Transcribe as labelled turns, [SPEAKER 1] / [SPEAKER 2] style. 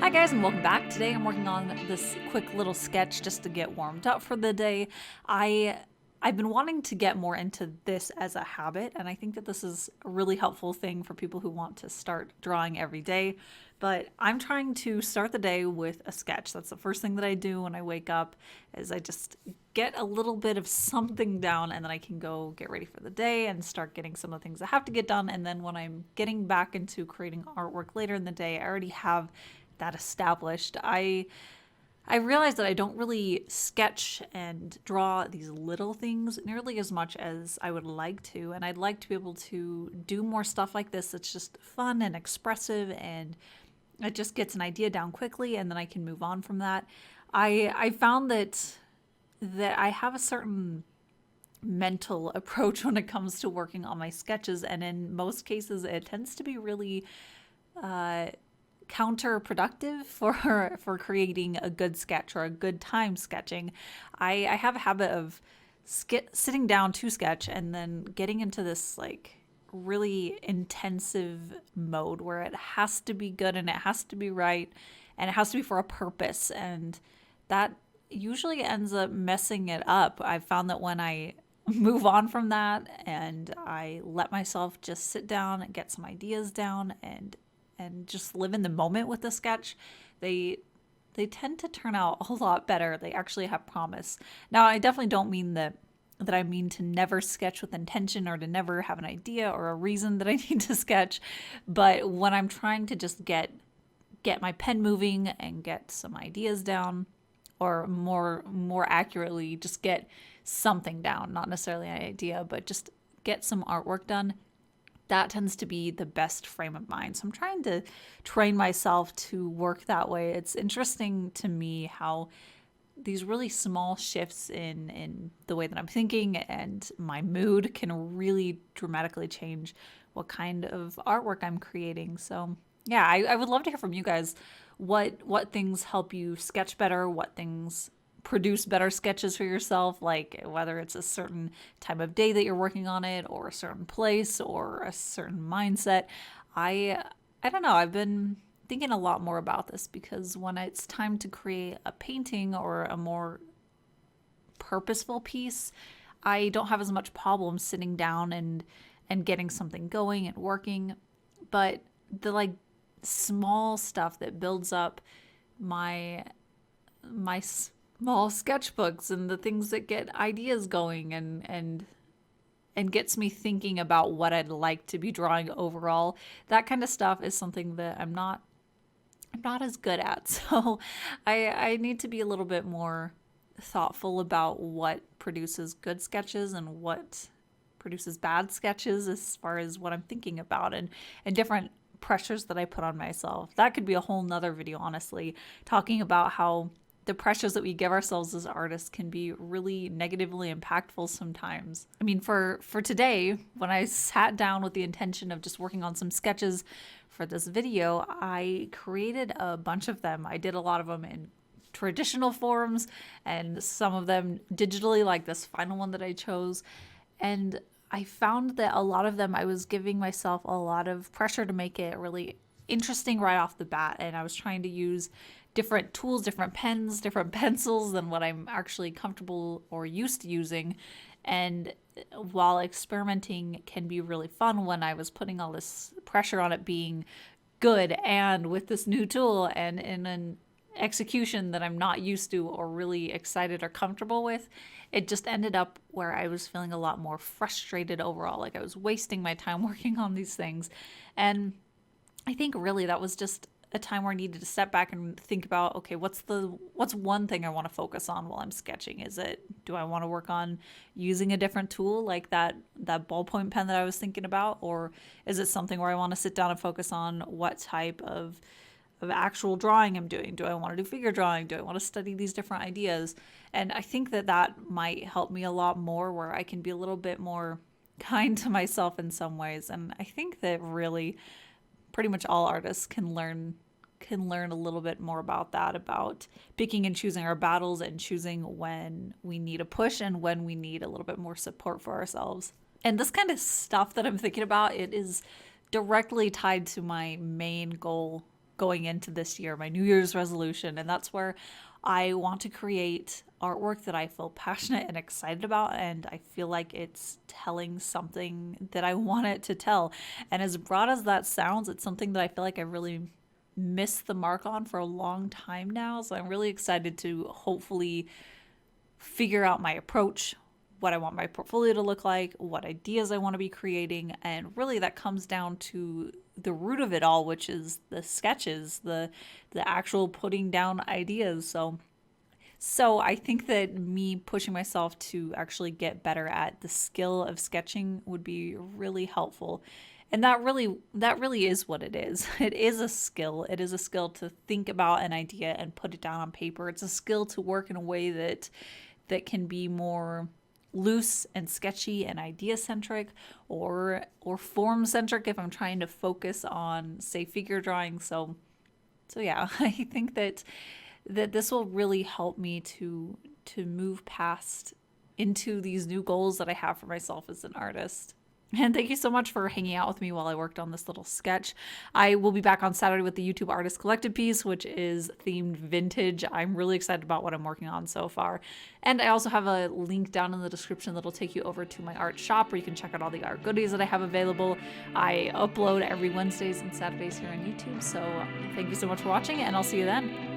[SPEAKER 1] Hi guys and welcome back. Today I'm working on this quick little sketch just to get warmed up for the day. I've been wanting to get more into this as a habit, and I think that this is a really helpful thing for people who want to start drawing every day. But I'm trying to start the day with a sketch. That's the first thing that I do when I wake up is I just get a little bit of something down, and then I can go get ready for the day and start getting some of the things I have to get done. And then when I'm getting back into creating artwork later in the day, I already have that established. I realize that I don't really sketch and draw these little things nearly as much as I would like to, and I'd like to be able to do more stuff like this that's just fun and expressive, and it just gets an idea down quickly, and then I can move on from that. I found that I have a certain mental approach when it comes to working on my sketches, and in most cases, it tends to be really uh, counterproductive for creating a good sketch or a good time sketching. I have a habit of sitting down to sketch and then getting into this like really intensive mode where it has to be good and it has to be right and it has to be for a purpose, and that usually ends up messing it up. I've found that when I move on from that and I let myself just sit down and get some ideas down and just live in the moment with the sketch, they tend to turn out a lot better. They actually have promise. Now, I definitely don't mean that I mean to never sketch with intention or to never have an idea or a reason that I need to sketch, but when I'm trying to just get my pen moving and get some ideas down, or more accurately, just get something down, not necessarily an idea, but just get some artwork done, that tends to be the best frame of mind. So I'm trying to train myself to work that way. It's interesting to me how these really small shifts in the way that I'm thinking and my mood can really dramatically change what kind of artwork I'm creating. So yeah, I would love to hear from you guys. What things help you sketch better? What things produce better sketches for yourself, like whether it's a certain time of day that you're working on it or a certain place or a certain mindset. I don't know. I've been thinking a lot more about this because when it's time to create a painting or a more purposeful piece, I don't have as much problem sitting down and getting something going and working. But the like small stuff that builds up my small sketchbooks and the things that get ideas going and gets me thinking about what I'd like to be drawing overall. That kind of stuff is something that I'm not as good at. So I need to be a little bit more thoughtful about what produces good sketches and what produces bad sketches as far as what I'm thinking about, and different pressures that I put on myself. That could be a whole nother video, honestly, talking about how the pressures that we give ourselves as artists can be really negatively impactful sometimes. I mean, for today, when I sat down with the intention of just working on some sketches for this video, I created a bunch of them. I did a lot of them in traditional forms and some of them digitally, like this final one that I chose. And I found that a lot of them, I was giving myself a lot of pressure to make it really interesting right off the bat. And I was trying to use different tools, different pens, different pencils than what I'm actually comfortable or used to using. And while experimenting can be really fun, when I was putting all this pressure on it being good and with this new tool and in an execution that I'm not used to or really excited or comfortable with, it just ended up where I was feeling a lot more frustrated overall. Like I was wasting my time working on these things. And I think really that was just a time where I needed to step back and think about, okay, what's one thing I want to focus on while I'm sketching? Do I want to work on using a different tool like that ballpoint pen that I was thinking about? Or is it something where I want to sit down and focus on what type of actual drawing I'm doing? Do I want to do figure drawing? Do I want to study these different ideas? And I think that might help me a lot more, where I can be a little bit more kind to myself in some ways. And I think that really pretty much all artists can learn a little bit more about that, about picking and choosing our battles and choosing when we need a push and when we need a little bit more support for ourselves. And this kind of stuff that I'm thinking about, it is directly tied to my main goal going into this year, my New Year's resolution. And that's where I want to create artwork that I feel passionate and excited about. And I feel like it's telling something that I want it to tell. And as broad as that sounds, it's something that I feel like I really missed the mark on for a long time now. So I'm really excited to hopefully figure out my approach, what I want my portfolio to look like, what ideas I want to be creating, and really that comes down to the root of it all, which is the sketches, the actual putting down ideas. So I think that me pushing myself to actually get better at the skill of sketching would be really helpful. And that really is what it is. It is a skill. It is a skill to think about an idea and put it down on paper. It's a skill to work in a way that can be more loose and sketchy and idea centric, or form centric if I'm trying to focus on, say, figure drawing. So yeah, I think that this will really help me to move past into these new goals that I have for myself as an artist. And thank you so much for hanging out with me while I worked on this little sketch. I will be back on Saturday with the YouTube Artist Collective piece, which is themed vintage. I'm really excited about what I'm working on so far. And I also have a link down in the description that'll take you over to my art shop where you can check out all the art goodies that I have available. I upload every Wednesdays and Saturdays here on YouTube. So thank you so much for watching, and I'll see you then.